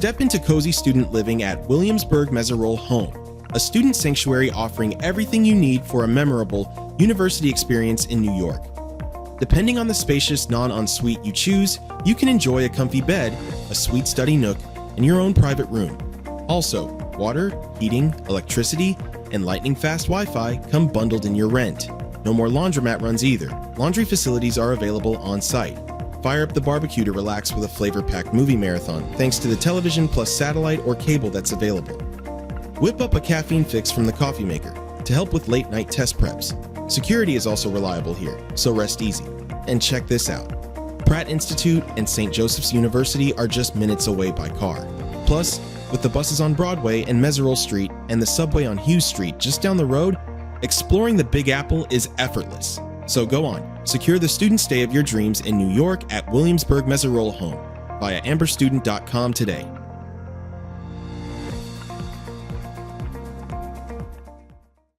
Step into cozy student living at Williamsburg Maserole Home, a student sanctuary offering everything you need for a memorable university experience in New York. Depending on the spacious non-ensuite you choose, you can enjoy a comfy bed, a sweet study nook, and your own private room. Also, water, heating, electricity, and lightning-fast Wi-Fi come bundled in your rent. No more laundromat runs either. Laundry facilities are available on-site. Fire up the barbecue to relax with a flavor-packed movie marathon thanks to the television plus satellite or cable that's available. Whip up a caffeine fix from the coffee maker to help with late-night test preps. Security is also reliable here, so rest easy. And check this out. Pratt Institute and St. Joseph's University are just minutes away by car. Plus, with the buses on Broadway and Meserole Street and the subway on Hughes Street just down the road, exploring the Big Apple is effortless. So go on, secure the student stay of your dreams in New York at Williamsburg Maserole Home via amberstudent.com today.